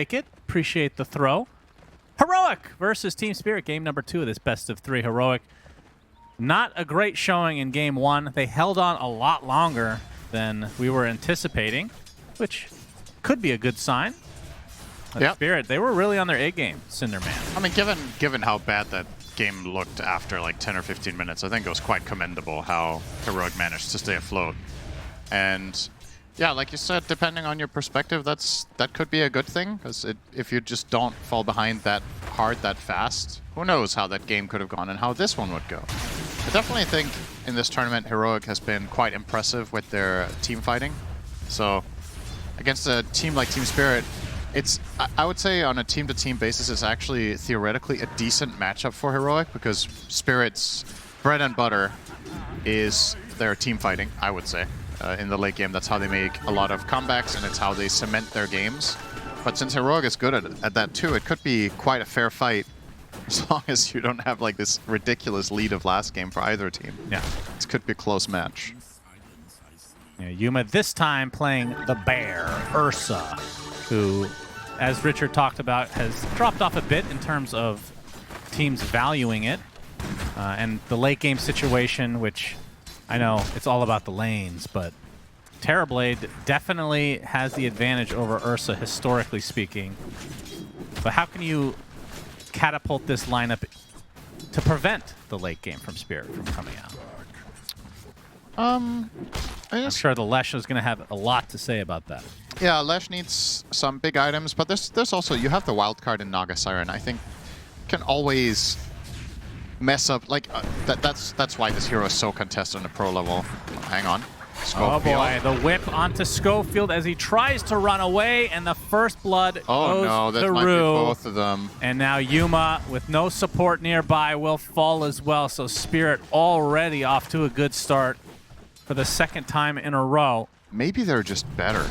Take it. Appreciate the throw. Heroic versus Team Spirit, game number 2 of this best of 3. Heroic, not a great showing in game 1. They held on a lot longer than we were anticipating, which could be a good sign. But Spirit, they were really on their A game, Cinderman. I mean, given how bad that game looked after like 10 or 15 minutes, I think it was quite commendable how Heroic managed to stay afloat. And yeah, like you said, depending on your perspective, that could be a good thing, because if you just don't fall behind that hard that fast, who knows how that game could have gone and how this one would go. I definitely think in this tournament, Heroic has been quite impressive with their team fighting. So against a team like Team Spirit, I would say on a team-to-team basis, it's actually theoretically a decent matchup for Heroic, because Spirit's bread and butter is their team fighting, I would say. In the late game, that's how they make a lot of comebacks, and it's how they cement their games. But since Heroic is good at that too, it could be quite a fair fight, as long as you don't have like this ridiculous lead of last game for either team. Yeah, this could be a close match. Yeah, Yuma this time playing the bear, Ursa, who, as Richard talked about, has dropped off a bit in terms of teams valuing it. And the late game situation, which I know it's all about the lanes, but Terrorblade definitely has the advantage over Ursa, historically speaking. But how can you catapult this lineup to prevent the late game from Spirit from coming out? I'm sure the Lesh is going to have a lot to say about that. Yeah, Lesh needs some big items, but there's also, you have the wild card in Naga Siren. I think can always mess up, like that's why this hero is so contested on the pro level. Hang on. Schofield. Oh boy, the whip onto Schofield as he tries to run away, and the first blood goes no, that to might be Rue. both of them. And now Yuma, with no support nearby, will fall as well. So Spirit already off to a good start for the second time in a row. Maybe they're just better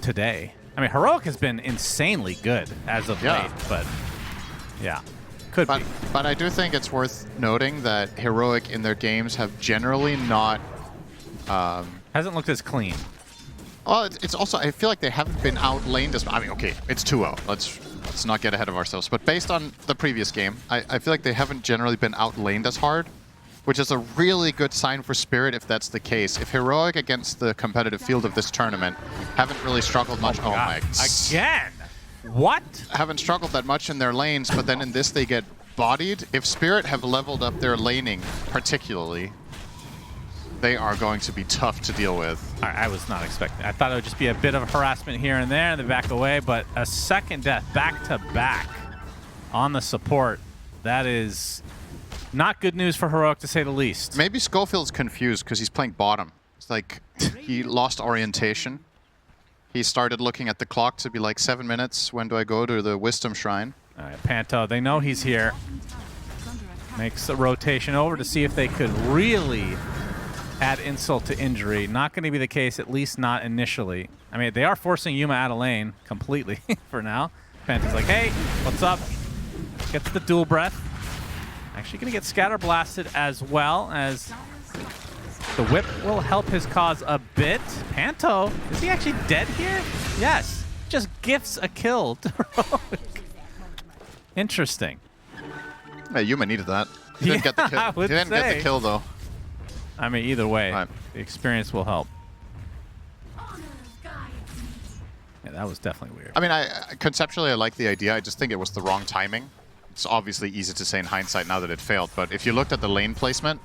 today. I mean, Heroic has been insanely good as of late, but yeah. Could be. But I do think it's worth noting that Heroic in their games have generally not... hasn't looked as clean. Well, it's also, I feel like they haven't been outlaned as... I mean, okay, it's 2-0. Let's not get ahead of ourselves. But based on the previous game, I feel like they haven't generally been outlaned as hard, which is a really good sign for Spirit if that's the case. If Heroic against the competitive field of this tournament haven't really struggled much... Oh my... Again! What? Haven't struggled that much in their lanes, but then in this they get bodied. If Spirit have leveled up their laning particularly, they are going to be tough to deal with. I was not expecting. I thought it would just be a bit of harassment here and there and they back away, but a second death back to back on the support. That is not good news for Heroic, to say the least. Maybe Schofield's confused because he's playing bottom. It's like he lost orientation. He started looking at the clock to be like 7 minutes. When do I go to the Wisdom Shrine? All right, Panto, they know he's here. Makes the rotation over to see if they could really add insult to injury. Not going to be the case, at least not initially. I mean, they are forcing Yuma out of lane completely for now. Panto's like, hey, what's up? Gets the dual breath. Actually going to get scatter blasted as well, as the whip will help his cause a bit. Panto, is he actually dead here? Yes. Just gifts a kill to Heroic. Interesting. Yeah, Yuma needed that. He didn't get the kill. He didn't get the kill, though. I mean, either way, the experience will help. Yeah, that was definitely weird. I mean, conceptually, I like the idea. I just think it was the wrong timing. It's obviously easy to say in hindsight now that it failed, but if you looked at the lane placement,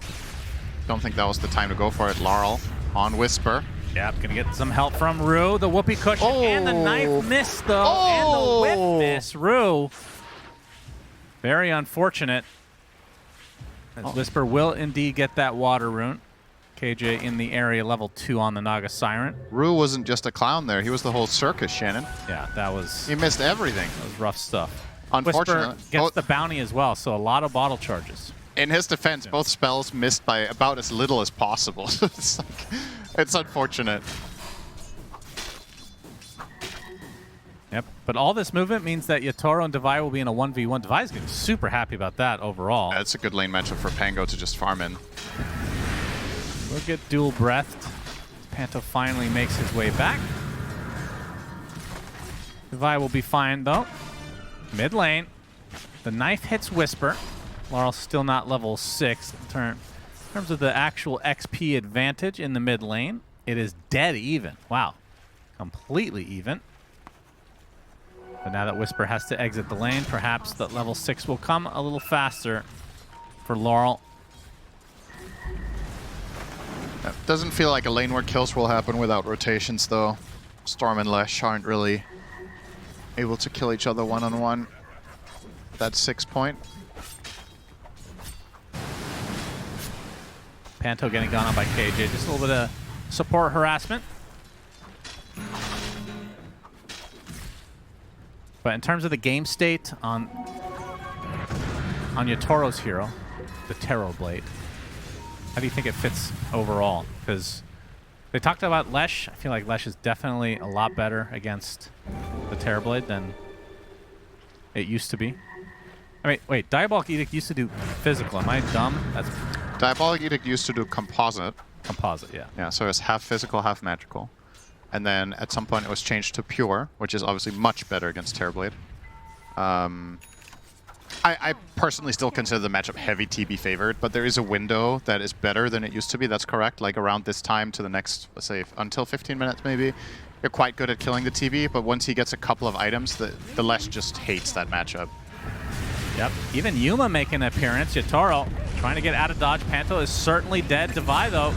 don't think that was the time to go for it. Laurel on Whisper. Yep, gonna get some help from Rue. The whoopee cushion and the knife miss, though. And the whip miss. Rue. Very unfortunate. As Whisper will indeed get that water rune. KJ in the area, level 2 on the Naga Siren. Rue wasn't just a clown there. He was the whole circus, Shannon. Yeah, that was... He missed everything. That was rough stuff. Unfortunately. Whisper gets the bounty as well, so a lot of bottle charges. In his defense, both spells missed by about as little as possible. It's unfortunate. Yep, but all this movement means that Yatoro and Devai will be in a 1v1. Devai's going to be super happy about that overall. That's a good lane matchup for Pango to just farm in. We'll get dual breathed. Panto finally makes his way back. Devi will be fine, though. Mid lane. The knife hits Whisper. Laurel's still not level 6. In terms of the actual XP advantage in the mid lane, it is dead even. Wow. Completely even. But now that Whisper has to exit the lane, perhaps that level 6 will come a little faster for Laurel. Doesn't feel like a lane where kills will happen without rotations, though. Storm and Lesh aren't really able to kill each other one-on-one. That 6 point. Panto getting gone on by KJ. Just a little bit of support harassment. But in terms of the game state on Yatoro's hero, the Terror Blade, how do you think it fits overall? Because they talked about Lesh. I feel like Lesh is definitely a lot better against the Terror Blade than it used to be. I mean, wait, Diabolic Edict used to do physical. Am I dumb? That's Diabolic Edict used to do composite. composite, yeah. Yeah, so it's half physical, half magical. And then at some point it was changed to pure, which is obviously much better against Terrorblade. I personally still consider the matchup heavy TB favored, but there is a window that is better than it used to be. That's correct. Like around this time to the next, let's say, until 15 minutes maybe, you're quite good at killing the TB, but once he gets a couple of items, the Lesh just hates that matchup. Yep. Even Yuma making an appearance. Yatoro trying to get out of dodge. Panto is certainly dead. Devi, though,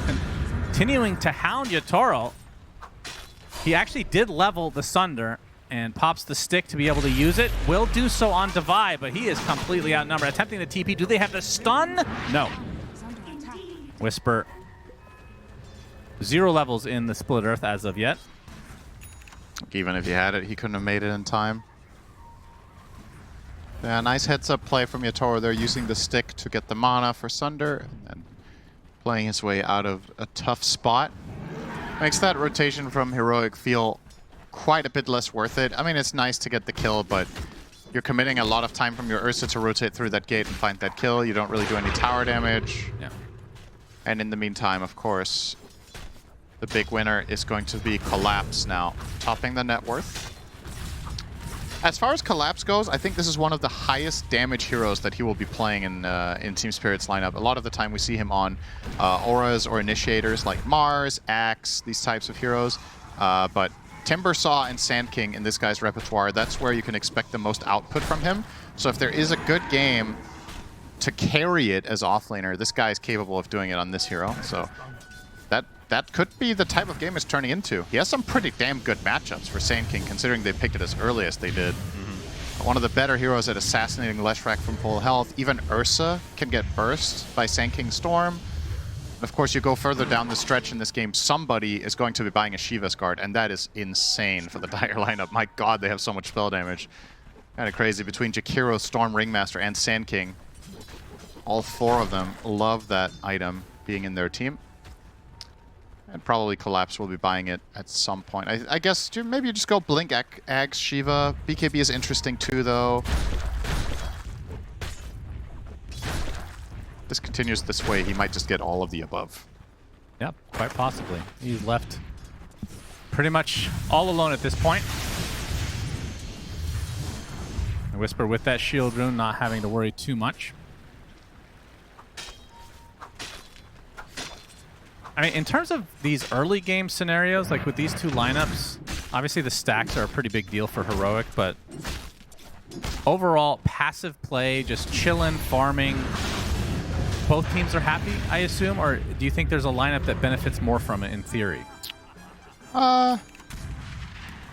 continuing to hound Yatoro. He actually did level the Sunder and pops the stick to be able to use it. Will do so on Devi, but he is completely outnumbered. Attempting the TP. Do they have the stun? No. Whisper. 0 levels in the Split Earth as of yet. Even if he had it, he couldn't have made it in time. Yeah, nice heads-up play from Yatoro. They're using the stick to get the mana for Sunder and playing his way out of a tough spot. Makes that rotation from Heroic feel quite a bit less worth it. I mean, it's nice to get the kill, but you're committing a lot of time from your Ursa to rotate through that gate and find that kill. You don't really do any tower damage. Yeah. And in the meantime, of course, the big winner is going to be Collapse now, topping the net worth. As far as Collapse goes, I think this is one of the highest damage heroes that he will be playing in Team Spirit's lineup. A lot of the time we see him on auras or initiators like Mars, Axe, these types of heroes. But Timbersaw and Sand King in this guy's repertoire, that's where you can expect the most output from him. So if there is a good game to carry it as offlaner, this guy is capable of doing it on this hero. So that could be the type of game it's turning into. He has some pretty damn good matchups for Sand King, considering they picked it as early as they did. One of the better heroes at assassinating Leshrac from full health. Even Ursa can get burst by Sand King Storm. And of course, you go further down the stretch in this game, somebody is going to be buying a Shiva's Guard, and that is insane for the Dire lineup. My god, they have so much spell damage. Kind of crazy. Between Jakiro, Storm, Ringmaster, and Sand King, all 4 of them love that item being in their team. And probably Collapse will be buying it at some point. I guess maybe you just go Blink, Ags, Shiva. BKB is interesting too, though. This continues this way, he might just get all of the above. Yep, quite possibly. He's left pretty much all alone at this point. And Whisper with that shield rune, not having to worry too much. I mean, in terms of these early game scenarios, like with these 2 lineups, obviously the stacks are a pretty big deal for Heroic, but overall, passive play, just chilling, farming, both teams are happy, I assume? Or do you think there's a lineup that benefits more from it in theory?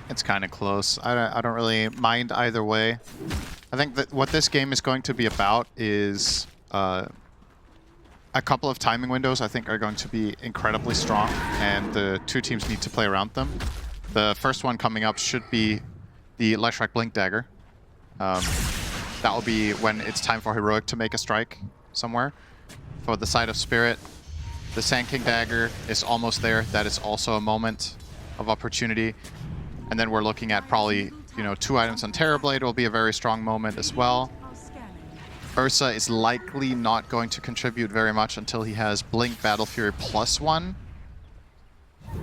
It's kind of close. I don't really mind either way. I think that what this game is going to be about is a couple of timing windows I think are going to be incredibly strong, and the 2 teams need to play around them. The first one coming up should be the Leshrac Blink Dagger. That will be when it's time for Heroic to make a strike somewhere. For the side of Spirit, the Sand King Dagger is almost there. That is also a moment of opportunity. And then we're looking at probably, 2 items on Terrorblade will be a very strong moment as well. Ursa is likely not going to contribute very much until he has Blink Battle Fury +1.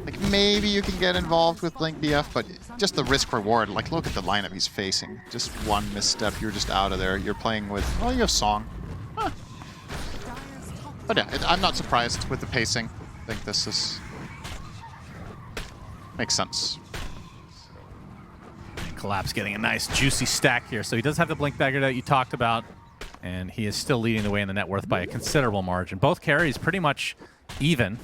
Like maybe you can get involved with Blink BF, but just the risk reward. Like, look at the lineup he's facing. Just one misstep, you're just out of there. You're playing with, well, you have Song. Huh. But yeah, I'm not surprised with the pacing. I think this is makes sense. Collapse getting a nice juicy stack here. So he does have the Blink Dagger that you talked about, and he is still leading the way in the net worth by a considerable margin. Both carries pretty much even.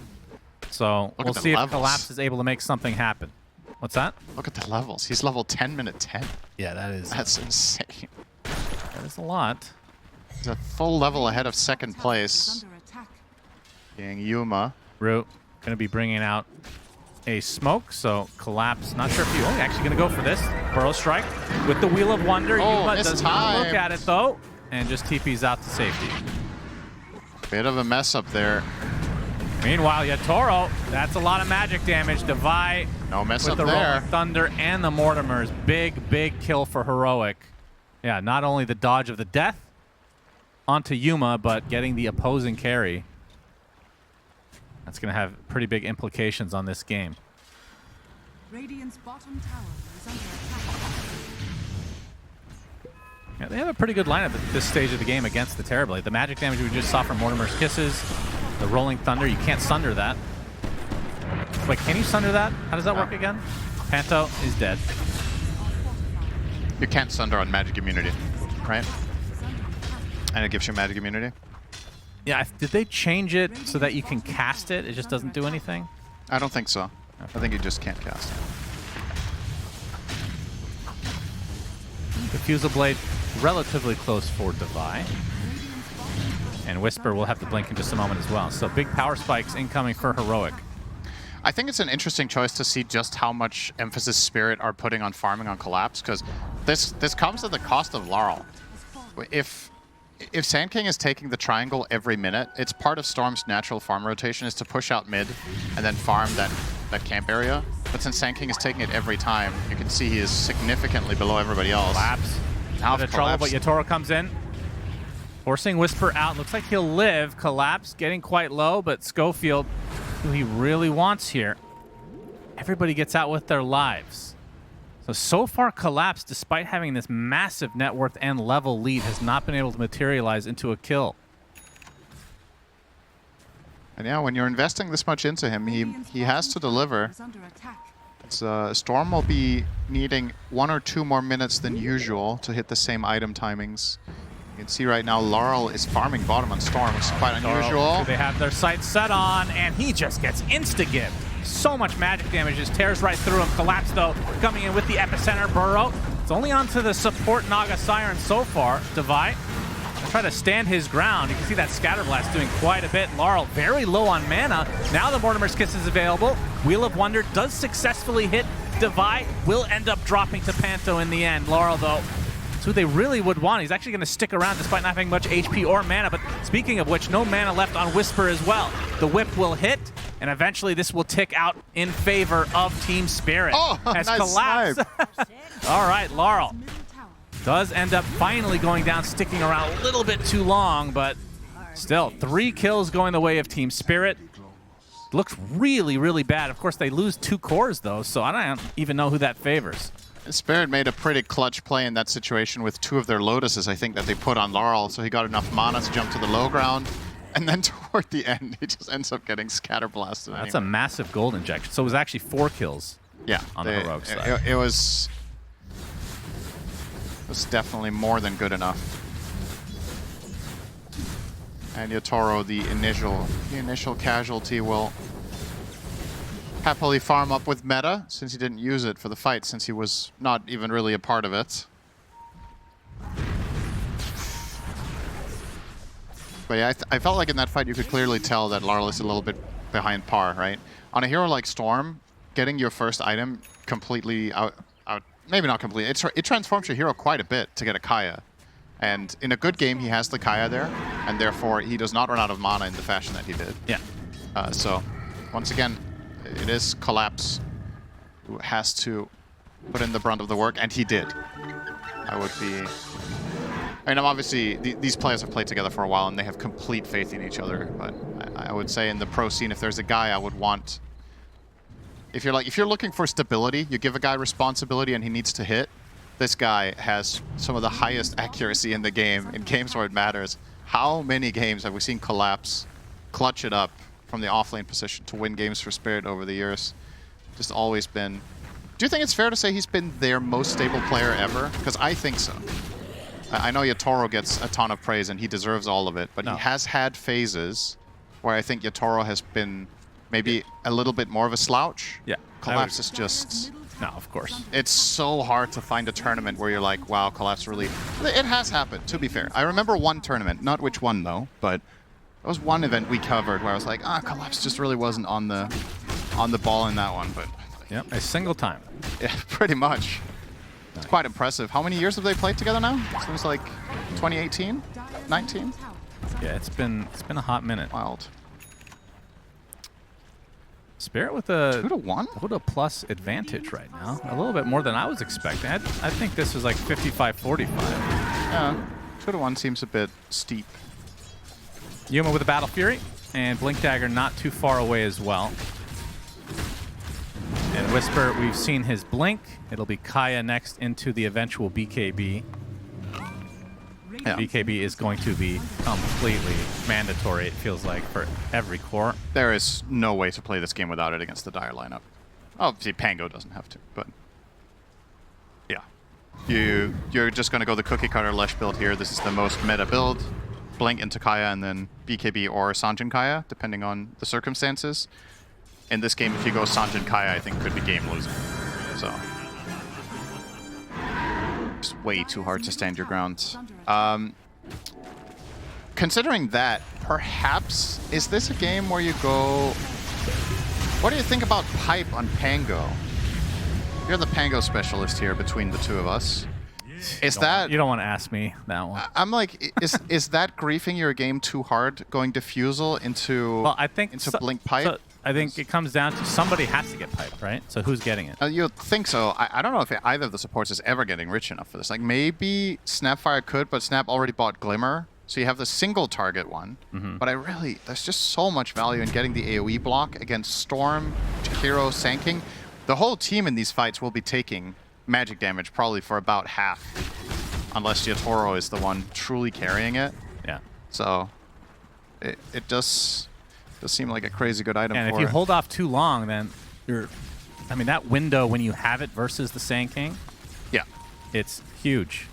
So we'll see if Collapse is able to make something happen. What's that? Look at the levels. He's level 10, minute 10. Yeah, that's insane. That is a lot. He's a full level ahead of second place. Being Yuma. Root going to be bringing out a smoke, so Collapse, not sure if you actually going to go for this. Burrow Strike with the Wheel of Wonder. Yuma does not look at it, though, and just TP's out to safety. Bit of a mess up there. Meanwhile, Yatoro, that's a lot of magic damage. Devi no mess with up the there. Rolling Thunder and the Mortimers. Big kill for Heroic. Yeah, not only the dodge of the death onto Yuma, but getting the opposing carry. That's going to have pretty big implications on this game. Radiant's bottom tower is under attack. Yeah, they have a pretty good lineup at this stage of the game against the Terrorblade. The magic damage we just saw from Mortimer's Kisses, the Rolling Thunder, you can't sunder that. Wait, can you sunder that? How does that work again? Panto is dead. You can't sunder on magic immunity, right? And it gives you magic immunity? Yeah, did they change it so that you can cast it? It just doesn't do anything? I don't think so. I think you just can't cast it. Diffusal Blade, relatively close for Devi. And Whisper will have to blink in just a moment as well. So big power spikes incoming for Heroic. I think it's an interesting choice to see just how much emphasis Spirit are putting on farming on Collapse, because this comes at the cost of Laurel. If Sand King is taking the triangle every minute, it's part of Storm's natural farm rotation is to push out mid and then farm that camp area. But since Sand King is taking it every time, you can see he is significantly below everybody else. Collapse. Out of trouble, but Yatoro comes in. Forcing Whisper out. Looks like he'll live. Collapse getting quite low, but Schofield, who he really wants here. Everybody gets out with their lives. So far, Collapse, despite having this massive net worth and level lead, has not been able to materialize into a kill. And yeah, when you're investing this much into him, he has to deliver. Storm will be needing 1 or 2 more minutes than usual to hit the same item timings. You can see right now Laurel is farming bottom on Storm, which is quite unusual. They have their sights set on, and he just gets insta-gift. So much magic damage just tears right through him. Collapse, though, coming in with the epicenter. Burrow. It's only onto the support Naga Siren so far. Devi try to stand his ground. You can see that Scatter Blast doing quite a bit. Laurel very low on mana. Now the Mortimer's Kiss is available. Wheel of Wonder does successfully hit. Devi will end up dropping to Panto in the end. Laurel, though, it's who they really would want. He's actually going to stick around despite not having much HP or mana. But speaking of which, no mana left on Whisper as well. The whip will hit, and eventually this will tick out in favor of Team Spirit. Oh, as nice Collapse. snipe. All right, Laurel does end up finally going down, sticking around a little bit too long, but still 3 kills going the way of Team Spirit. Looks really bad. Of course, they lose 2 cores, though, so I don't even know who that favors. Spirit made a pretty clutch play in that situation with 2 of their Lotuses, I think, that they put on Laurel, so he got enough mana to jump to the low ground. And then toward the end, he just ends up getting Scatter Blasted. That's a massive gold injection. So it was actually 4 kills on the Heroic side. It was definitely more than good enough. And Yatoro, the initial casualty, will happily farm up with meta, since he didn't use it for the fight, since he was not even really a part of it. But yeah, I felt like in that fight you could clearly tell that Laurel is a little bit behind par, right? On a hero like Storm, getting your first item completely out maybe not completely, it transforms your hero quite a bit to get a Kaya. And in a good game, he has the Kaya there, and therefore he does not run out of mana in the fashion that he did. Yeah. So, once again, it is Collapse who has to put in the brunt of the work, and he did. I mean, obviously, these players have played together for a while, and they have complete faith in each other. But I would say in the pro scene, if there's a guy I would want If you're looking for stability, you give a guy responsibility and he needs to hit. This guy has some of the highest accuracy in the game, in games where it matters. How many games have we seen Collapse clutch it up from the offlane position to win games for Spirit over the years? Just always been... Do you think it's fair to say he's been their most stable player ever? Because I think so. I know Yatoro gets a ton of praise and he deserves all of it, but he has had phases where I think Yatoro has been maybe a little bit more of a slouch. Yeah. Collapse is just... No, of course. It's so hard to find a tournament where you're like, wow, Collapse really... It has happened, to be fair. I remember one tournament, not which one though, but there was one event we covered where I was like, Collapse just really wasn't on the ball in that one, but... Yep, a single time. Yeah, pretty much. It's quite impressive. How many years have they played together now? Seems like 2018? 19? Yeah, it's been a hot minute. Wild. Spirit with a 2-1? with a plus advantage right now. A little bit more than I was expecting. I think this was like 55-45. Yeah, 2-1 seems a bit steep. Yuma with a Battle Fury, and Blink Dagger not too far away as well. And Whisper, we've seen his blink. It'll be Kaya next into the eventual BKB. Yeah. BKB is going to be completely mandatory, it feels like, for every core. There is no way to play this game without it against the Dire lineup. Obviously, Pango doesn't have to, but... Yeah. You're just going to go the cookie cutter Lesh build here. This is the most meta build. Blink into Kaya and then BKB or Sanjin Kaya, depending on the circumstances. In this game, if you go Sanjin Kaya, I think could be game losing. So... It's way too hard to stand your ground. Considering that, perhaps, is this a game where you go... What do you think about Pipe on Pango? You're the Pango specialist here between the two of us. Is that... You don't want to ask me that one. I'm like, is that griefing your game too hard, going Diffusal into, Well, I think into Blink Pipe? So I think it comes down to somebody has to get Pipe, right? So who's getting it? You'd think so. I don't know if either of the supports is ever getting rich enough for this. Like, maybe Snapfire could, but Snap already bought Glimmer. So you have the single target one. But there's just so much value in getting the AoE block against Storm, Jakiro, Sanking. The whole team in these fights will be taking magic damage probably for about half. Unless Yatoro is the one truly carrying it. Yeah. So it does seem like a crazy good item And for if you it. hold off too long, then you're... I mean, that window when you have it versus the Sand King, Yeah. it's huge.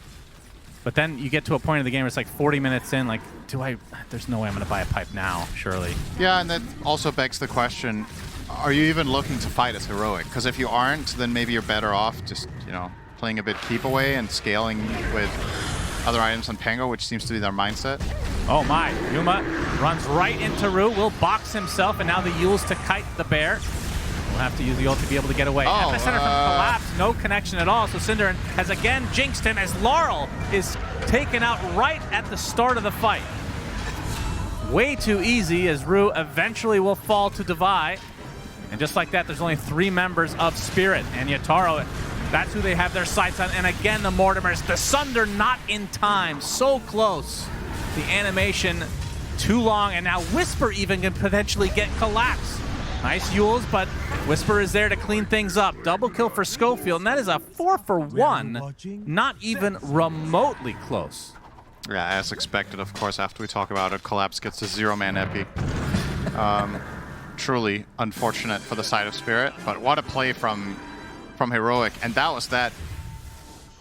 But then you get to a point of the game where it's like 40 minutes in, like, there's no way I'm going to buy a Pipe now, surely. Yeah, and that also begs the question, are you even looking to fight as heroic? Because if you aren't, then maybe you're better off just, playing a bit keep away and scaling with other items on Pango, which seems to be their mindset. Oh my, Yuma runs right into Rue, will box himself, and now the Yules to kite the bear. We'll have to use the ult to be able to get away. Epicenter from Collapse, no connection at all. So Cinder has again jinxed him as Laurel is taken out right at the start of the fight. Way too easy as Rue eventually will fall to Divide. And just like that, there's only 3 members of Spirit. And Yatoro, that's who they have their sights on. And again, the Mortimers, the Sunder not in time. So close. The animation too long. And now Whisper even can potentially get Collapse. Nice Yules, but Whisper is there to clean things up. Double kill for Schofield, and that is a 4-for-1. Not even remotely close. Yeah, as expected, of course, after we talk about it, Collapse gets a 0-man epi. Truly unfortunate for the side of Spirit, but what a play from Heroic. And that was that.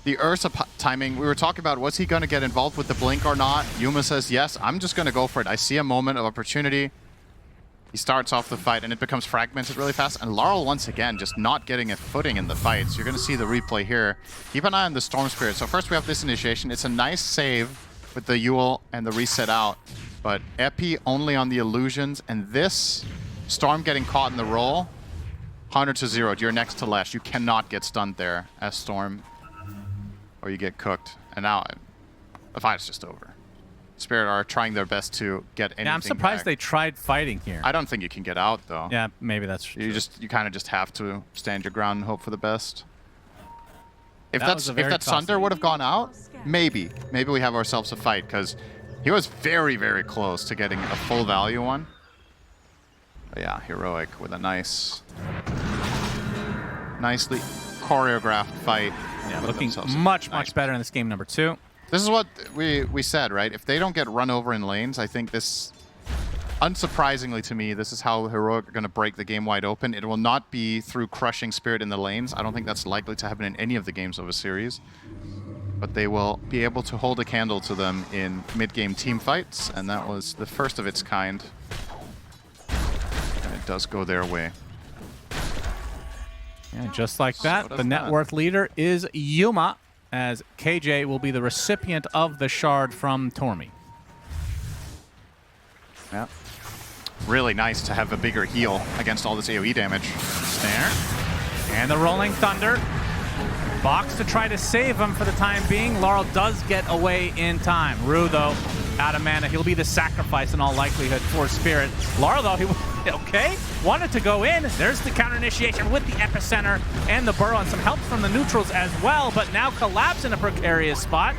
The Ursa timing, we were talking about, was he going to get involved with the blink or not? Yuma says, yes, I'm just going to go for it. I see a moment of opportunity. He starts off the fight, and it becomes fragmented really fast. And Laurel, once again, just not getting a footing in the fight. So you're going to see the replay here. Keep an eye on the Storm Spirit. So first we have this initiation. It's a nice save with the Yule and the reset out. But Epi only on the illusions. And this Storm getting caught in the roll, 100-0. You're next to Lesh. You cannot get stunned there as Storm, or you get cooked. And now the fight's just over. Spirit are trying their best to get anything Yeah, I'm surprised back. they tried fighting here. I don't think you can get out though. Yeah, maybe that's true. You kind of just have to stand your ground and hope for the best. If That was a very that Sunder costly- would have gone out, maybe we have ourselves a fight, because he was very, very close to getting a full value one. But yeah, Heroic with a nice nicely choreographed fight. Yeah, Put looking themselves in much, nice much better in this game number 2. This is what we said, right? If they don't get run over in lanes, I think this, unsurprisingly to me, this is how Heroic are going to break the game wide open. It will not be through crushing Spirit in the lanes. I don't think that's likely to happen in any of the games of a series. But they will be able to hold a candle to them in mid-game team fights, and that was the first of its kind. And it does go their way. And just like that, does the net that. worth leader is Yuma, as KJ will be the recipient of the shard from Tormy. Yeah. Really nice to have a bigger heal against all this AoE damage. Snare. And the Rolling Thunder. Box to try to save him for the time being. Laurel does get away in time. Rue, though, out of mana. He'll be the sacrifice in all likelihood for Spirit. Laurel, though, he okay. Wanted to go in. There's the counter initiation with the Epicenter and the Burrow and some help from the neutrals as well, but now Collapse in a precarious spot.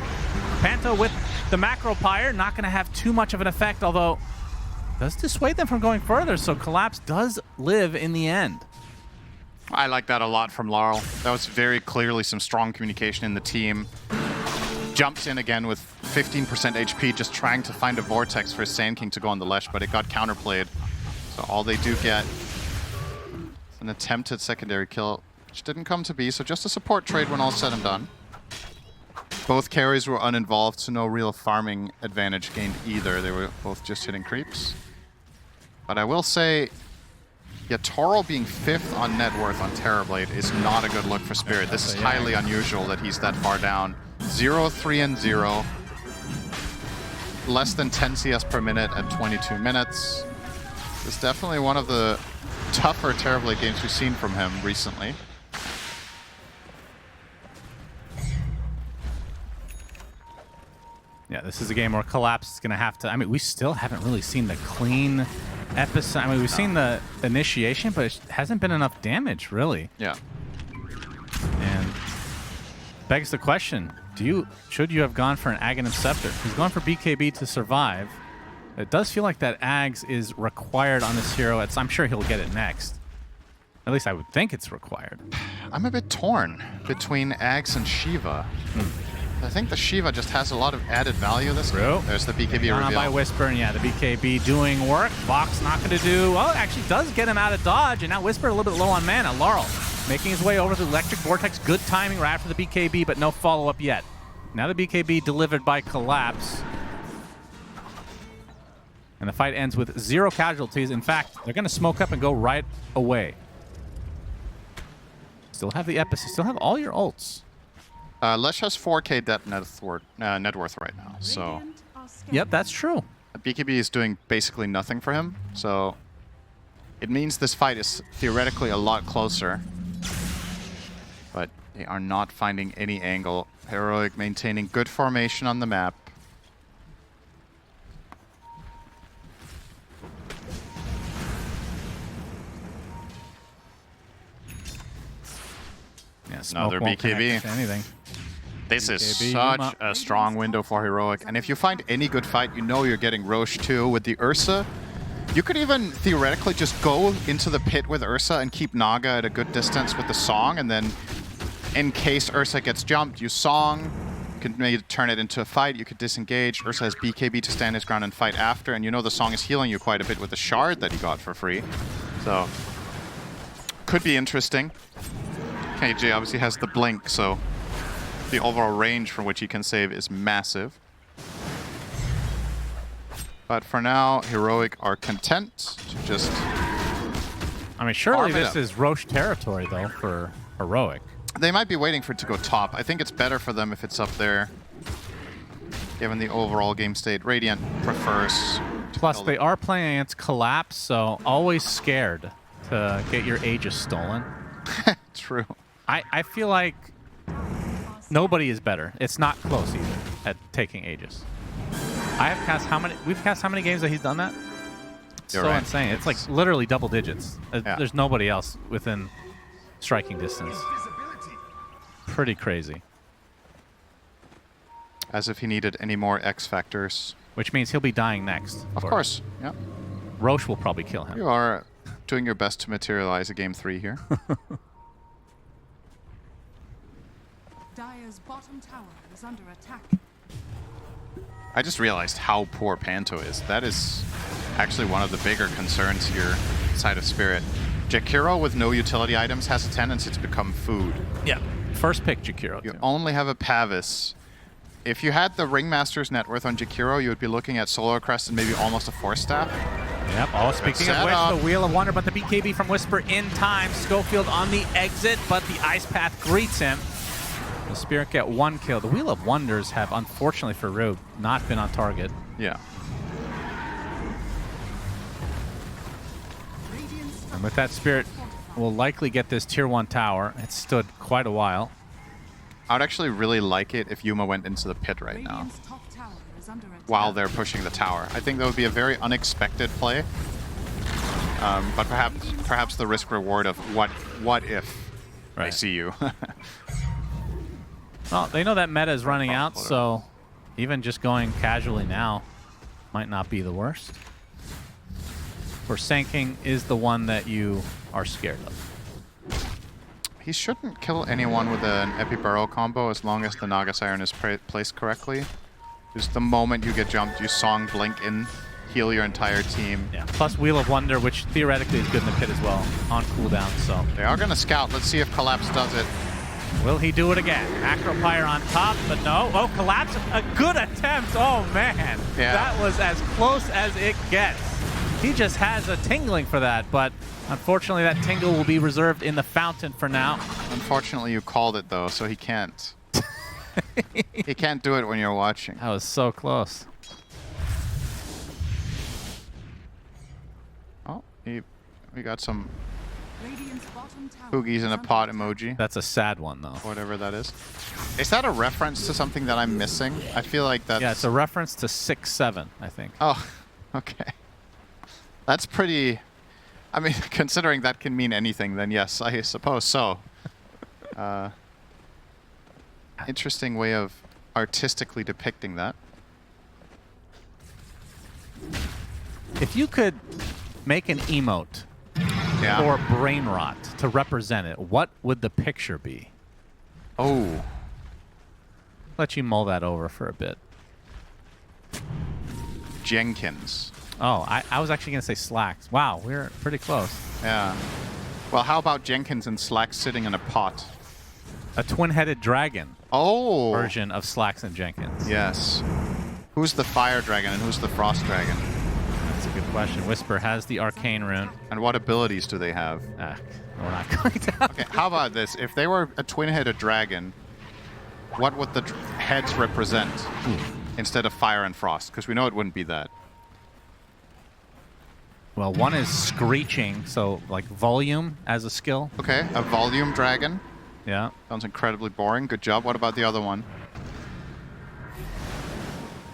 Panto with the Macro Pyre, not going to have too much of an effect, although does dissuade them from going further, so Collapse does live in the end. I like that a lot from Laurel. That was very clearly some strong communication in the team. Jumps in again with 15% HP, just trying to find a Vortex for Sand King to go on the Lesh, but it got counterplayed. So all they do get is an attempted secondary kill, which didn't come to be, so just a support trade when all's said and done. Both carries were uninvolved, so no real farming advantage gained either. They were both just hitting creeps. But I will say, yeah, Toro being 5th on net worth on Terrorblade is not a good look for Spirit. This is highly unusual that he's that far down. 0, 3, and 0. Less than 10 CS per minute at 22 minutes. It's definitely one of the tougher Terrorblade games we've seen from him recently. Yeah, this is a game where Collapse is going to have to... I mean, we still haven't really seen the clean episode. I mean, we've seen the initiation, but it hasn't been enough damage, really. Yeah. And begs the question, should you have gone for an Aghanim Scepter? He's gone for BKB to survive. It does feel like that Ags is required on this hero. I'm sure he'll get it next. At least I would think it's required. I'm a bit torn between Ags and Shiva. I think the Shiva just has a lot of added value this game. There's the BKB Down reveal. by Whisper, and yeah, the BKB doing work. Vox not going to do... Well, it actually does get him out of dodge, and now Whisper a little bit low on mana. Laurel making his way over to the Electric Vortex. Good timing right after the BKB, but no follow-up yet. Now the BKB delivered by Collapse. And the fight ends with 0 casualties. In fact, they're going to smoke up and go right away. Still have the Epicenter. Still have all your ults. Lesh has 4k net worth right now, so... Yep, that's true. BKB is doing basically nothing for him, so... It means this fight is theoretically a lot closer. But they are not finding any angle. Heroic maintaining good formation on the map. Yeah, smoke Another won't connect BKB. to anything. This is BKB, such a strong window for Heroic. And if you find any good fight, you know you're getting Roche too with the Ursa. You could even theoretically just go into the pit with Ursa and keep Naga at a good distance with the Song, and then in case Ursa gets jumped, you Song. You could maybe turn it into a fight. You could disengage. Ursa has BKB to stand his ground and fight after, and you know the Song is healing you quite a bit with the shard that he got for free. So, could be interesting. KJ obviously has the blink, so the overall range from which he can save is massive. But for now, Heroic are content to just... I mean, surely farm it this up. is Roche territory, though, for Heroic. They might be waiting for it to go top. I think it's better for them if it's up there, given the overall game state. Radiant prefers... Plus, they are playing against Collapse, so always scared to get your Aegis stolen. True. I feel like nobody is better. It's not close either at taking Aegis. We've cast how many games that he's done that? You're so right. insane. It's like literally double digits. Yeah. There's nobody else within striking distance. Pretty crazy. As if he needed any more X factors. Which means he'll be dying next. Of course, yeah. Roche will probably kill him. You are doing your best to materialize a game 3 here. Dire's bottom tower is under attack. I just realized how poor Panto is. That is actually one of the bigger concerns here, side of Spirit. Jakiro with no utility items has a tendency to become food. Yeah. First pick Jakiro. You too. only have a Pavis. If you had the Ringmaster's net worth on Jakiro, you would be looking at Solar Crest and maybe almost a Force Staff. Yep. Oh, speaking of which, the Wheel of Wonder, but the BKB from Whisper in time. Schofield on the exit, but the Ice Path greets him. The Spirit get 1 kill. The Wheel of Wonders have, unfortunately for Rogue, not been on target. Yeah. And with that, Spirit will likely get this tier 1 tower. It stood quite a while. I would actually really like it if Yuma went into the pit right now Radiant's top tower is under attack. while they're pushing the tower. I think that would be a very unexpected play. But perhaps the risk reward of what if I see you. Well, they know that meta is running out, so even just going casually now might not be the worst. For Sanking is the one that you are scared of. He shouldn't kill anyone with an Epi Burrow combo as long as the Naga Siren is placed correctly. Just the moment you get jumped, you Song Blink in, heal your entire team. Yeah. Plus Wheel of Wonder, which theoretically is good in the pit as well, on cooldown, so. They are going to scout. Let's see if Collapse does it. Will he do it again? Acropire on top, but no. Oh, Collapse, a good attempt. Oh, man. Yeah. That was as close as it gets. He just has a tingling for that, but unfortunately that tingle will be reserved in the fountain for now. Unfortunately, you called it, though, so he can't. He can't do it when you're watching. That was so close. Oh, we got some Radiant's bottom tower Poogies in is a under pot attack. emoji. That's a sad one, though. Whatever that is. Is that a reference to something that I'm missing? I feel like that's... Yeah, it's a reference to 6-7, I think. Oh, okay. That's pretty... I mean, considering that can mean anything, then yes, I suppose so. Interesting way of artistically depicting that. If you could make an emote Yeah. or brain rot to represent it, what would the picture be? Oh. Let you mull that over for a bit. Jenkins. Oh, I was actually going to say Slacks. Wow, we're pretty close. Yeah. Well, how about Jenkins and Slacks sitting in a pot? A twin-headed dragon Oh. version of Slacks and Jenkins. Yes. Who's the fire dragon and who's the frost dragon? That's a good question. Whisper has the arcane rune. And what abilities do they have? We're not going to. Okay, how about this? If they were a twin-headed dragon, what would the heads represent instead of fire and frost? Because we know it wouldn't be that. Well, one is screeching, so like volume as a skill. Okay, a volume dragon. Yeah. Sounds incredibly boring. Good job. What about the other one?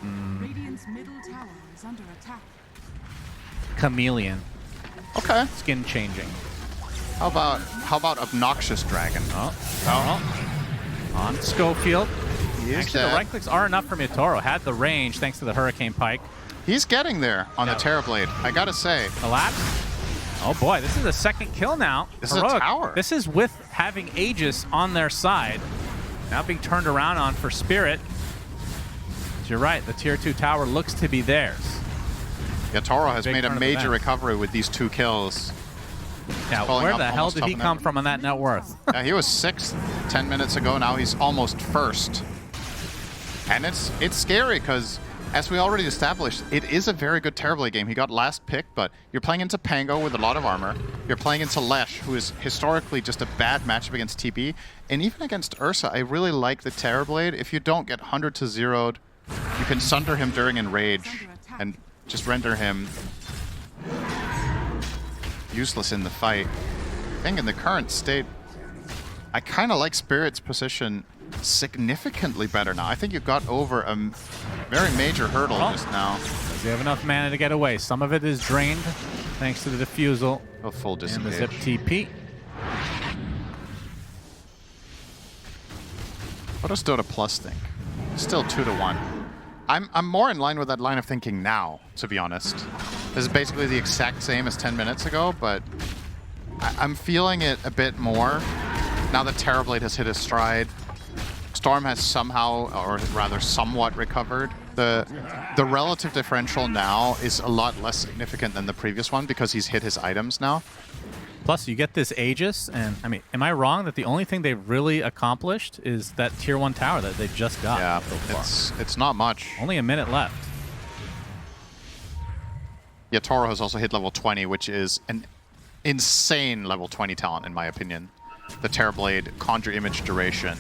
Radiant's middle tower is under attack. Chameleon. Okay. Skin changing. How about obnoxious dragon? On Schofield. He is Actually, the dead. right clicks are enough for Miyotaro. Had the range thanks to the Hurricane Pike. He's getting there on the Terrorblade. I gotta say. Collapse. Oh boy, this is a second kill now. This is a Heroic. tower. This is with having Aegis on their side. Now being turned around on for Spirit. You're right, the tier 2 tower looks to be theirs. Yeah, Toro has Big made a turn of major events. recovery with these 2 kills. Now, pulling where up the hell almost did top he net. come from on that net worth? Yeah, he was 6th 10 minutes ago. Now he's almost 1st. And it's scary because, as we already established, it is a very good Terrorblade game. He got last pick, but you're playing into Pango with a lot of armor. You're playing into Lesh, who is historically just a bad matchup against TP. And even against Ursa, I really like the Terrorblade. If you don't get 100 to 0'd, you can sunder him during Enrage and just render him useless in the fight. I think in the current state, I kind of like Spirit's position significantly better now. I think you got over a very major hurdle just now. Does he have enough mana to get away? Some of it is drained thanks to the diffusal A full and the disengage. zip TP. What does Dota Plus think? Still 2-1. I'm more in line with that line of thinking now, to be honest. This is basically the exact same as 10 minutes ago, but I'm feeling it a bit more now that Terrorblade has hit his stride. Storm has somehow, or rather somewhat recovered. The relative differential now is a lot less significant than the previous one because he's hit his items now. Plus, you get this Aegis, and I mean, am I wrong that the only thing they've really accomplished is that tier 1 tower that they just got? Yeah, so far. it's not much. Only a minute left. Yeah, Toro has also hit level 20, which is an insane level 20 talent, in my opinion. The Terrorblade Conjure Image duration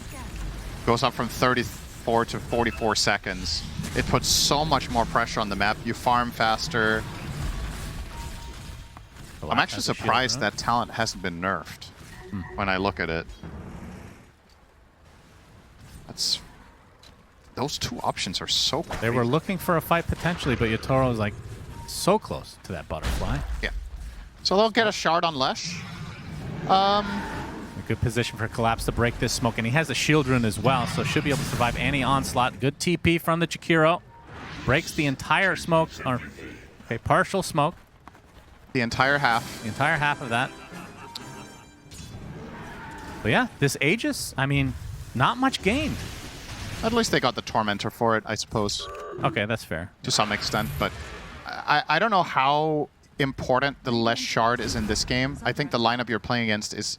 goes up from 34 to 44 seconds. It puts so much more pressure on the map. You farm faster. I'm actually surprised that talent hasn't been nerfed when I look at it. Those two options are so crazy. They were looking for a fight potentially, but Yatoro was like so close to that butterfly. Yeah. So they'll get a shard on Lesh. A good position for Collapse to break this smoke, and he has a shield rune as well, so should be able to survive any onslaught. Good TP from the Jakiro. Breaks the entire smoke, or okay, partial smoke. The entire half. The entire half of that. But yeah, this Aegis, I mean, not much gained. At least they got the Tormentor for it, I suppose. Okay, that's fair. To some extent, but I don't know how important the Lesh shard is in this game. I think the lineup you're playing against is...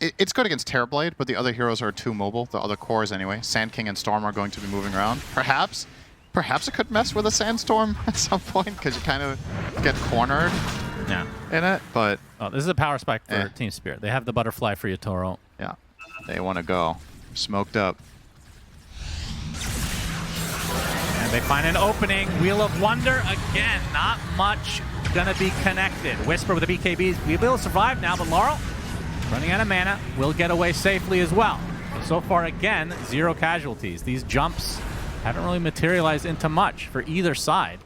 It's good against Terrorblade, but the other heroes are too mobile. The other cores, anyway. Sand King and Storm are going to be moving around. Perhaps it could mess with a Sandstorm at some point, because you kind of get cornered in it, but... Oh, this is a power spike for Team Spirit. They have the butterfly for Yatoro. Yeah, they want to go. Smoked up. And they find an opening. Wheel of Wonder, again, not much going to be connected. Whisper with the BKBs. We will survive now, but Laurel, running out of mana, will get away safely as well. So far, again, 0 casualties. These jumps haven't really materialized into much for either side.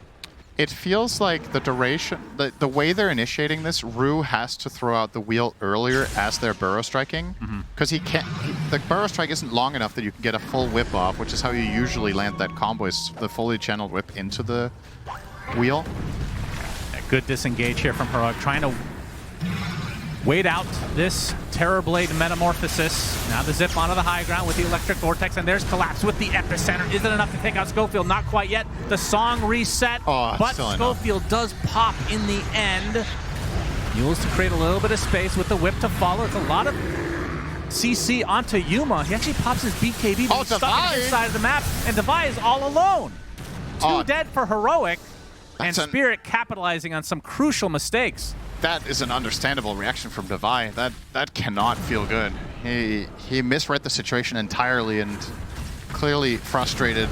It feels like the duration, the way they're initiating this, Rue has to throw out the wheel earlier as they're burrow striking, because the burrow strike isn't long enough that you can get a full whip off, which is how you usually land that combo, is the fully channeled whip into the wheel. A good disengage here from Heroic, trying to wait out this Terrorblade Metamorphosis. Now the zip onto the high ground with the Electric Vortex, and there's Collapse with the Epicenter. Is it enough to take out Schofield? Not quite yet. The song reset, but Schofield does pop in the end. Mules to create a little bit of space with the whip to follow. It's a lot of CC onto Yuma. He actually pops his BKB, but he's stuck on the inside of the map, and Devi is all alone. Two dead for Heroic, and Spirit capitalizing on some crucial mistakes. That is an understandable reaction from Devi. That cannot feel good. He misread the situation entirely and clearly frustrated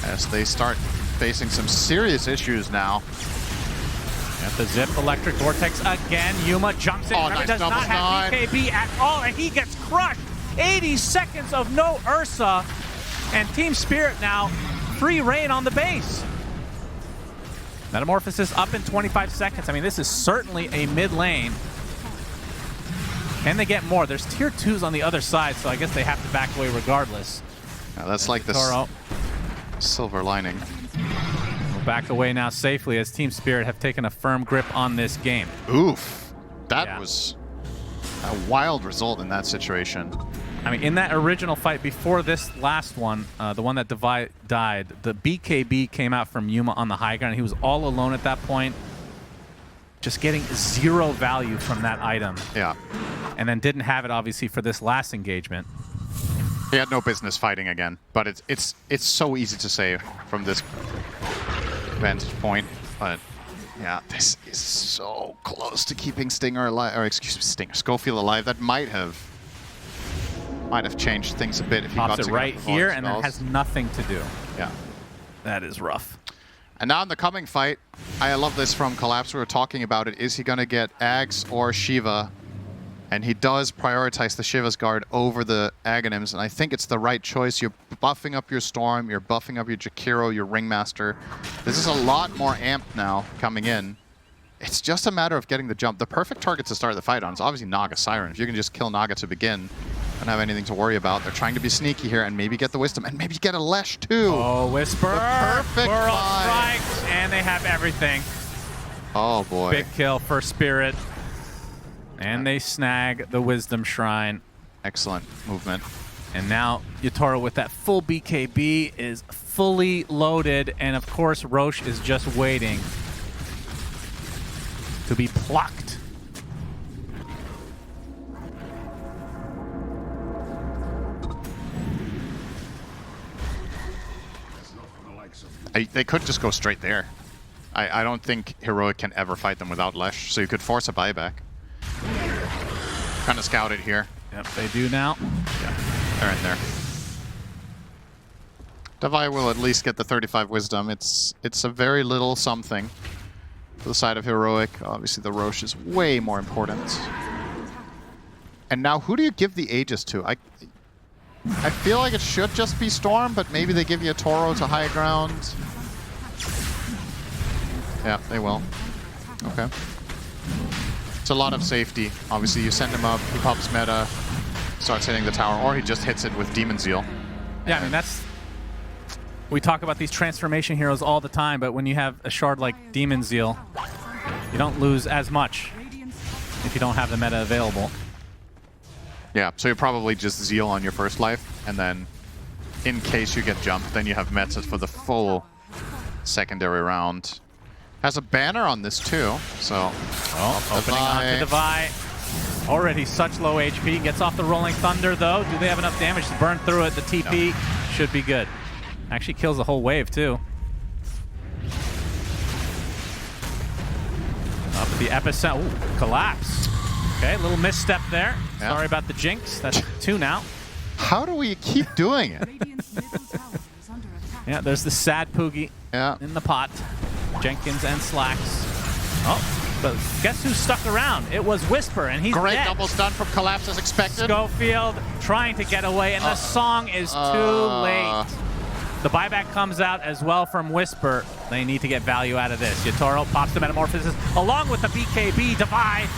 as they start facing some serious issues now. At the zip, Electric Vortex again. Yuma jumps in. Nice, does not have BKB at all, and he gets crushed. 80 seconds of no Ursa, and Team Spirit now free reign on the base. Metamorphosis up in 25 seconds. I mean, this is certainly a mid lane. Can they get more? There's tier 2s on the other side, so I guess they have to back away regardless. Yeah, that's like the silver lining. We'll back away now safely as Team Spirit have taken a firm grip on this game. Oof. That was a wild result in that situation. I mean, in that original fight before this last one, the one that Devi died, the BKB came out from Yuma on the high ground. He was all alone at that point, just getting 0 value from that item. Yeah. And then didn't have it, obviously, for this last engagement. He had no business fighting again, but it's so easy to say from this vantage point. But yeah, this is so close to keeping Stinger alive, or excuse me, Schofield alive. That might have changed things a bit if he got it right here, and then has nothing to do. Yeah. That is rough. And now in the coming fight, I love this from Collapse. We were talking about it. Is he going to get Ags or Shiva? And he does prioritize the Shiva's Guard over the Aghanims, and I think it's the right choice. You're buffing up your Storm, you're buffing up your Jakiro, your Ringmaster. This is a lot more amped now coming in. It's just a matter of getting the jump. The perfect target to start the fight on is obviously Naga Siren. If you can just kill Naga to begin, don't have anything to worry about. They're trying to be sneaky here and maybe get the Wisdom and maybe get a Lesh too. Oh, Whisper! The perfect strikes, and they have everything. Oh boy. Big kill for Spirit. And they snag the Wisdom Shrine. Excellent movement. And now Yatoro with that full BKB is fully loaded, and of course Roche is just waiting to be plucked. They could just go straight there. I don't think Heroic can ever fight them without Lesh, so you could force a buyback. Kind of scouted here. Yep, they do now. Yeah, they're in there. Devi will at least get the 35 wisdom. It's a very little something for the side of Heroic. Obviously, the Roche is way more important. And now, who do you give the Aegis to? I feel like it should just be Storm, but maybe they give you a Toro to high ground. Yeah, they will. Okay. It's a lot of safety. Obviously, you send him up, he pops meta, starts hitting the tower, or he just hits it with Demon Zeal. Yeah, I mean, that's... We talk about these transformation heroes all the time, but when you have a shard like Demon Zeal, you don't lose as much if you don't have the meta available. Yeah, so you probably just Zeal on your first life, and then in case you get jumped, then you have Metzit for the full secondary round. Has a banner on this too, so... Oh, opening onto Devi. Already such low HP. Gets off the Rolling Thunder though. Do they have enough damage to burn through it? The TP should be good. Actually kills the whole wave too. Up at the epicenter. Ooh, collapse. Okay, little misstep there. Yeah. Sorry about the jinx. That's 2 now. How do we keep doing it? Radiant's middle tower is under attack. Yeah, there's the sad Poogie Yeah. in the pot. Jenkins and Slacks. Oh, but guess who stuck around? It was Whisper, and he's Great dead. double stun from Collapse as expected. Schofield trying to get away, and the song is too late. The buyback comes out as well from Whisper. They need to get value out of this. Yatoro pops the Metamorphosis along with the BKB. Devi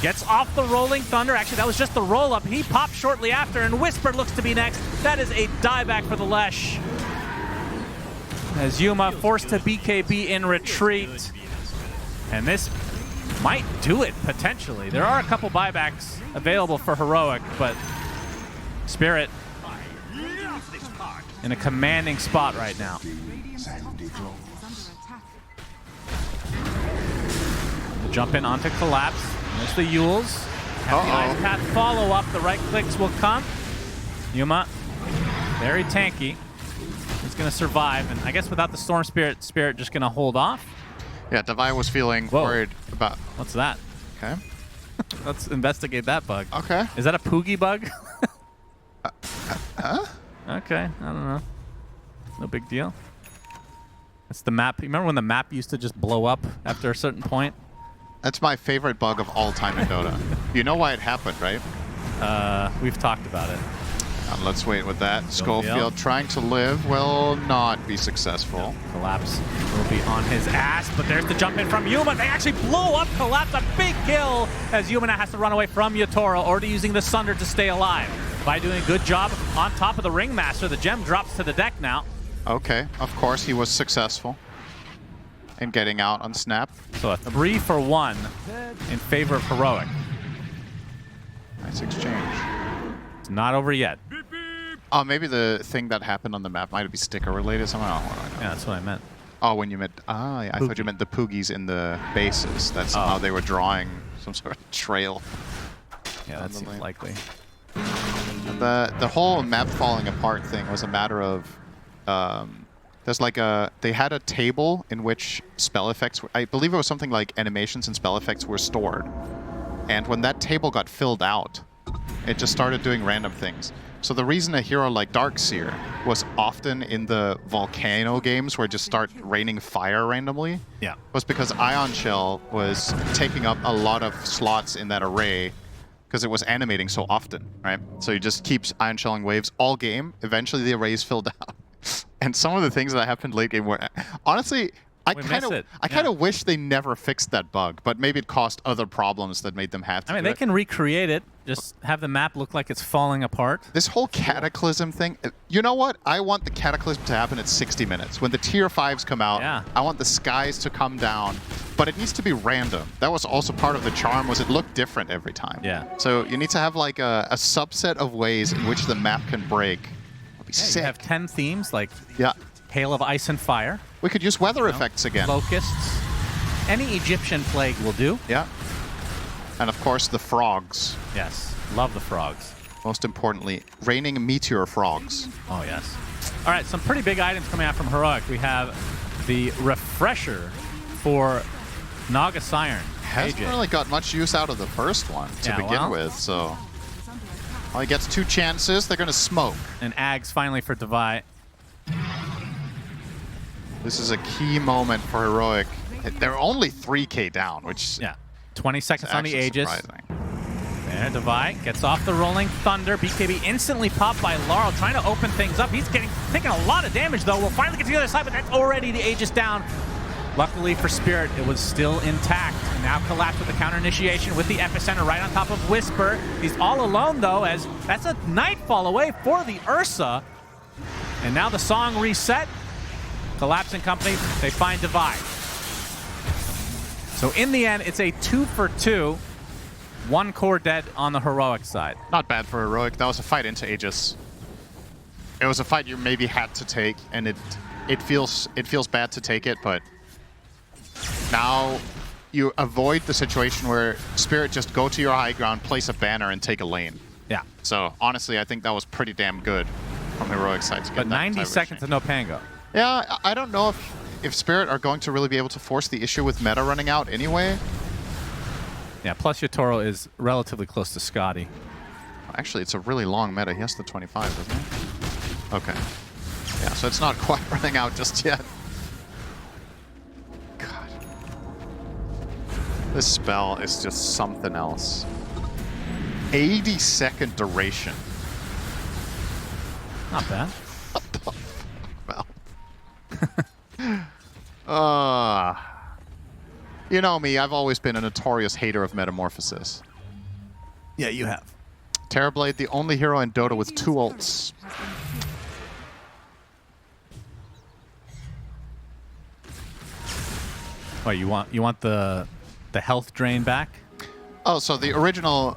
gets off the Rolling Thunder. Actually, that was just the roll-up. He popped shortly after, and Whisper looks to be next. That is a dieback for the Lesh. As Yuma forced to BKB in retreat. And this might do it, potentially. There are a couple buybacks available for Heroic, but Spirit in a commanding spot right now. Radiant's top tower is under attack. The jump in onto Collapse. There's the Yules. Have the Ice Path follow up. The right clicks will come. Yuma, very tanky. He's going to survive, and I guess without the Storm Spirit just going to hold off. Yeah, Devi was feeling worried about... What's that? Okay. Let's investigate that bug. Okay. Is that a Poogie bug? Okay, I don't know. No big deal. It's the map. You remember when the map used to just blow up after a certain point? That's my favorite bug of all time in Dota. You know why it happened, right? We've talked about it. Let's wait with that. Schofield trying to live will not be successful. Collapse will be on his ass, but there's the jump in from Yuma. They actually blow up Collapse. A big kill as Yuma now has to run away from Yatoro, already using the Sunder to stay alive. By doing a good job on top of the Ringmaster, the gem drops to the deck now. Okay, of course he was successful in getting out on snap. So a 3-for-1 in favor of Heroic. Nice exchange. It's not over yet. Oh, maybe the thing that happened on the map might be sticker related somehow. Yeah, that's what I meant. Oh, when you meant... Ah, yeah, I thought you meant the Poogies in the bases. That somehow they were drawing some sort of trail. Yeah, that seems likely. The whole map falling apart thing was a matter of... there's like a... They had a table in which spell effects... I believe it was something like animations and spell effects were stored. And when that table got filled out, it just started doing random things. So the reason a hero like Darkseer was often in the Volcano games where it just start raining fire randomly was because Ion Shell was taking up a lot of slots in that array because it was animating so often, right? So you just keeps Ion Shelling waves all game. Eventually the arrays filled out. And some of the things that happened late game were... Honestly, I We kind miss of it. I kind of wish they never fixed that bug, but maybe it caused other problems that made them have to I mean, do they it. can recreate it. Just have the map look like it's falling apart. This whole Cataclysm thing, you know what? I want the Cataclysm to happen at 60 minutes. When the Tier 5s come out, Yeah. I want the skies to come down, but it needs to be random. That was also part of the charm, was it looked different every time. Yeah. So you need to have like a subset of ways in which the map can break. That'd be Yeah, sick. you have 10 themes like Yeah. Hail of Ice and Fire, We could use weather effects again. locusts. Any Egyptian plague will do. Yeah. And of course the frogs. Yes, love the frogs. Most importantly, raining meteor frogs. Oh, yes. All right, some pretty big items coming out from Heroic. We have the refresher for Naga Siren. Hasn't AJ. really got much use out of the first one to Yeah, begin well. with, so... Well, he gets 2 chances. They're going to smoke. And Ags finally for Devi. This is a key moment for Heroic. They're only 3k down, which Yeah. 20 is seconds on the actually Aegis. surprising. There, Devi gets off the Rolling Thunder. BKB instantly popped by Laurel, trying to open things up. He's taking a lot of damage, though. We'll finally get to the other side, but that's already the Aegis down. Luckily for Spirit, it was still intact. Now collapsed with the counter initiation with the epicenter right on top of Whisper. He's all alone, though, as that's a nightfall away for the Ursa. And now the song reset. Collapsing company, they find Devi. So in the end, it's a 2 for 2. 1 core dead on the Heroic side. Not bad for Heroic. That was a fight into Aegis. It was a fight you maybe had to take, and it feels bad to take it, but now you avoid the situation where Spirit just go to your high ground, place a banner, and take a lane. Yeah. So honestly, I think that was pretty damn good from Heroic side to get But that 90 type of seconds to exchange. no Pango. Yeah, I don't know if Spirit are going to really be able to force the issue with meta running out anyway. Yeah, plus Yotoro is relatively close to Scotty. Actually, it's a really long meta. He has the 25, doesn't he? Okay. Yeah, so it's not quite running out just yet. God. This spell is just something else. 80-second duration. Not bad. Well. You know me, I've always been a notorious hater of Metamorphosis. Yeah, you have. Terrorblade, the only hero in Dota with 2 ults. What, you want the health drain back? Oh, so the original,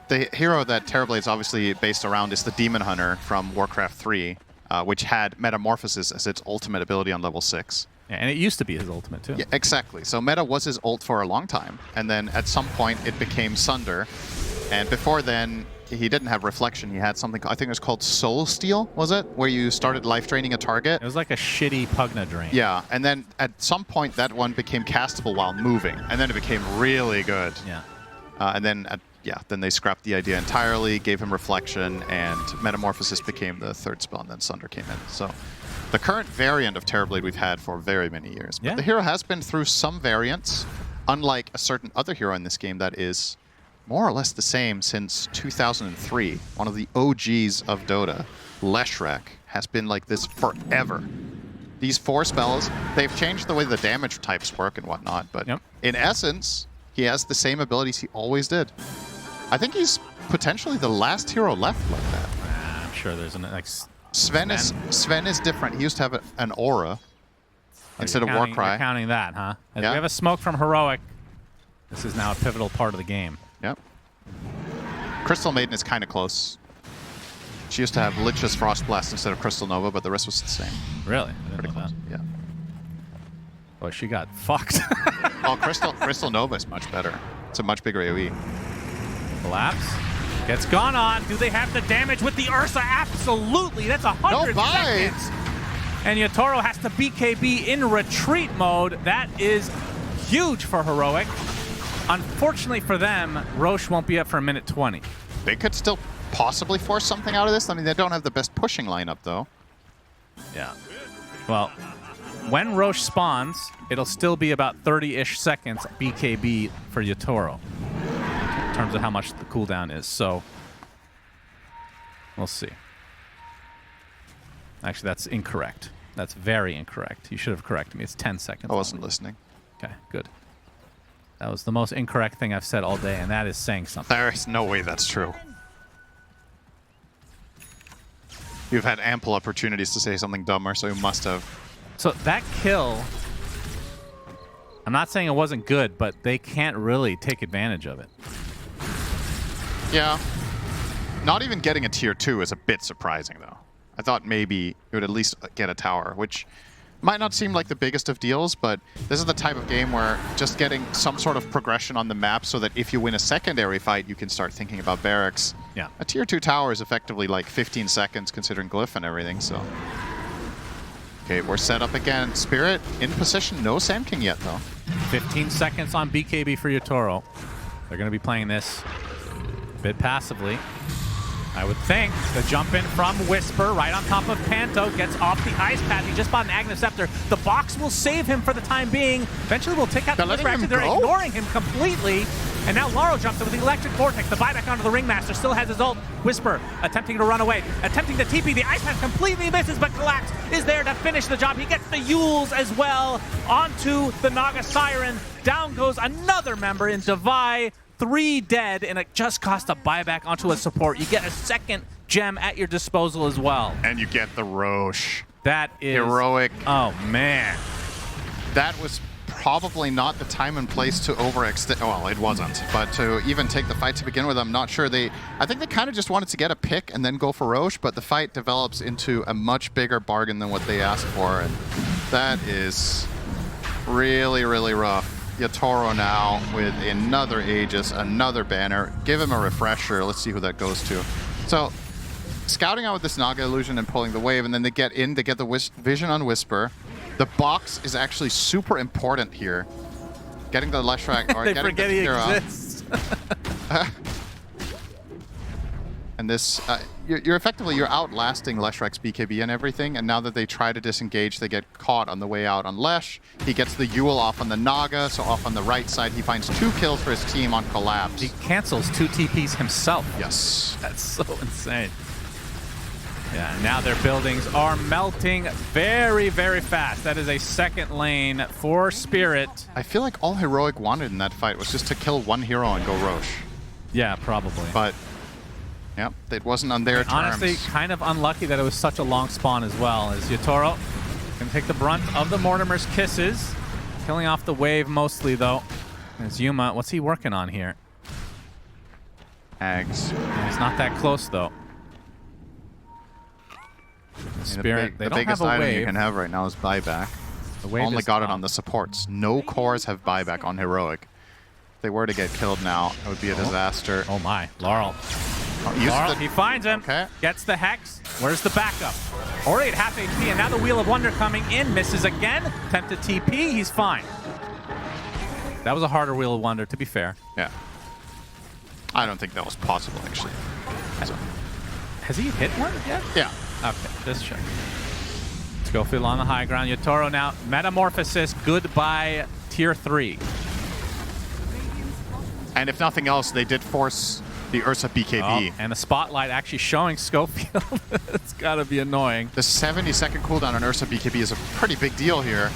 the hero that Terrorblade's obviously based around is the Demon Hunter from Warcraft 3, which had Metamorphosis as its ultimate ability on level 6. Yeah, and it used to be his ultimate too. Yeah, exactly. So Meta was his ult for a long time, and then at some point it became Sunder, and before then he didn't have Reflection. He had something, I think it was called Soul Steal, was it? Where you started life draining a target. It was like a shitty Pugna drain. Yeah, and then at some point that one became castable while moving, and then it became really good. Yeah. And then, then they scrapped the idea entirely, gave him Reflection, and Metamorphosis became the 3rd spell, and then Sunder came in. So the current variant of Terrorblade we've had for very many years. But Yeah. the hero has been through some variants, unlike a certain other hero in this game that is more or less the same since 2003. One of the OGs of Dota, Leshrac, has been like this forever. These 4 spells, they've changed the way the damage types work and whatnot, but Yep. in essence, he has the same abilities he always did. I think he's potentially the last hero left like that. I'm sure there's an Sven is different. He used to have an aura instead of You're Warcry. counting that, huh? As Yeah. we have a smoke from Heroic. This is now a pivotal part of the game. Yep. Crystal Maiden is kind of close. She used to have Lich's Frost Blast instead of Crystal Nova, but the rest was the same. Really? I Pretty didn't know close. that. Yeah. Boy, she got fucked. Oh, Crystal Nova is much better. It's a much bigger AoE. Collapse. Gets gone on. Do they have the damage with the Ursa? Absolutely. That's 100 No buy. seconds. And Yotoro has to BKB in retreat mode. That is huge for Heroic. Unfortunately for them, Roche won't be up for a minute 20. They could still possibly force something out of this. I mean, they don't have the best pushing lineup, though. Yeah. Well, when Roche spawns, it'll still be about 30-ish seconds BKB for Yotoro in terms of how much the cooldown is. So we'll see. Actually, that's incorrect. That's very incorrect. You should have corrected me. It's 10 seconds. I wasn't only. listening. Okay, good. That was the most incorrect thing I've said all day, and that is saying something. There is no way that's true. You've had ample opportunities to say something dumber, so you must have. So that kill, I'm not saying it wasn't good, but they can't really take advantage of it. Yeah. Not even getting a tier 2 is a bit surprising, though. I thought maybe you would at least get a tower, which might not seem like the biggest of deals, but this is the type of game where just getting some sort of progression on the map so that if you win a secondary fight, you can start thinking about barracks. Yeah. A tier 2 tower is effectively like 15 seconds considering glyph and everything, so. Okay, we're set up again. Spirit in position. No Sand King yet, though. 15 seconds on BKB for Yotaro. They're going to be playing this a bit passively. I would think. The jump in from Whisper right on top of Panto, gets off the ice pad. He just bought an Agnes Scepter. The box will save him for the time being. Eventually we'll take out the Whisper. Actually, they're ignoring him completely. And now Laurel jumps in with the Electric Vortex. The buyback onto the Ringmaster still has his ult. Whisper attempting to run away, attempting to TP. The ice pad completely misses, but Collapse is there to finish the job. He gets the Yules as well onto the Naga Siren. Down goes another member in Divide. 3 dead, and it just cost a buyback onto a support. You get a second gem at your disposal as well. And you get the Roche. That is heroic. Oh, man. That was probably not the time and place to overextend. Well, it wasn't. But to even take the fight to begin with, I'm not sure. I think they kind of just wanted to get a pick and then go for Roche, but the fight develops into a much bigger bargain than what they asked for. And that is really, really rough. Yotaro now with another Aegis, another banner. Give him a refresher. Let's see who that goes to. So, scouting out with this Naga Illusion and pulling the wave, and then they get in, they get the vision on Whisper. The box is actually super important here. Getting the Leshrac, or they getting forget the he Kira. exists. And this, you're effectively, you're outlasting Leshrac's BKB and everything, and now that they try to disengage, they get caught on the way out on Lesh. He gets the Yule off on the Naga, so off on the right side, he finds 2 kills for his team on Collapse. He cancels 2 TPs himself. Yes. That's so insane. Yeah, now their buildings are melting very, very fast. That is a second lane for Spirit. I feel like all Heroic wanted in that fight was just to kill 1 hero and go Roche. Yeah, probably. But yep, it wasn't on their terms. Honestly, kind of unlucky that it was such a long spawn as well. As Yotaro can take the brunt of the Mortimer's kisses. Killing off the wave mostly, though. As Yuma, what's he working on here? Ags. Yeah, he's not that close, though. Spirit, they the don't biggest have a item wave. you can have right now is buyback. The wave Only is got it up. on the supports. No cores have buyback on Heroic. If they were to get killed now, it would be a disaster. Oh my, Laurel. Uses Laurel, the- he finds him. Okay. Gets the Hex. Where's the backup? Already at half HP, and now the Wheel of Wonder coming in. Misses again. Attempted TP. He's fine. That was a harder Wheel of Wonder, to be fair. Yeah. I don't think that was possible, actually. So, Has he hit one yet? yeah. Okay, just check. Schofield on the high ground. Yotaro now. Metamorphosis. Goodbye, tier 3. And if nothing else, they did force the Ursa BKB. Oh, and the spotlight actually showing Schofield. It's got to be annoying. The 70-second cooldown on Ursa BKB is a pretty big deal here.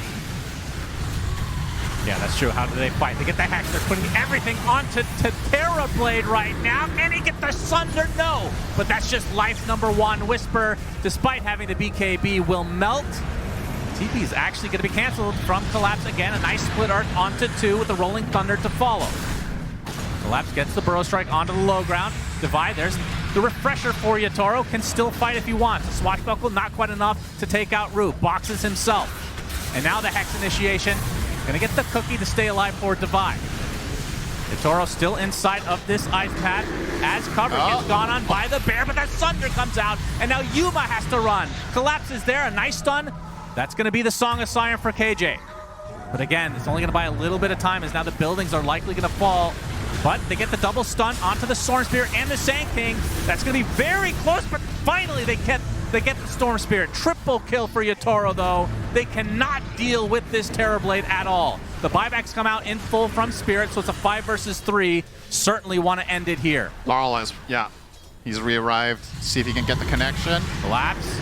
Yeah, that's true. How do they fight? They get the Hex. They're putting everything onto Terrorblade right now. Can he get the Sunder? No. But that's just life number 1. Whisper, despite having the BKB, will melt. TP is actually going to be canceled from Collapse again. A nice split arc onto 2 with the Rolling Thunder to follow. Collapse gets the Burrow Strike onto the low ground. Divide, there's the refresher for Yotaro. Can still fight if he wants. A Swashbuckle, not quite enough to take out Root. Boxes himself. And now the Hex initiation. Gonna get the cookie to stay alive for Divide. Yotaro still inside of this ice pad as cover gets gone on by the bear, but that Sunder comes out, and now Yuma has to run. Collapse is there, a nice stun. That's gonna be the Song of Siren for KJ. But again, it's only gonna buy a little bit of time as now the buildings are likely gonna fall. But they get the double stun onto the Storm Spirit and the Sand King. That's gonna be very close, but finally they get the Storm Spirit. Triple kill for Yotaro, though. They cannot deal with this Terrorblade at all. The buybacks come out in full from Spirit, so it's a 5 versus 3. Certainly want to end it here. Laurel has, yeah, he's re-arrived. See if he can get the connection. Collapse.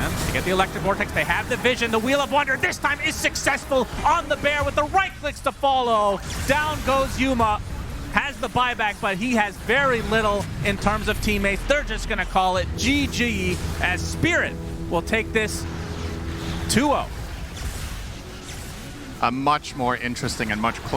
And they get the Electric Vortex. They have the vision. The Wheel of Wonder this time is successful on the bear with the right clicks to follow. Down goes Yuma. Has the buyback, but he has very little in terms of teammates. They're just going to call it GG as Spirit will take this 2-0. A much more interesting and much closer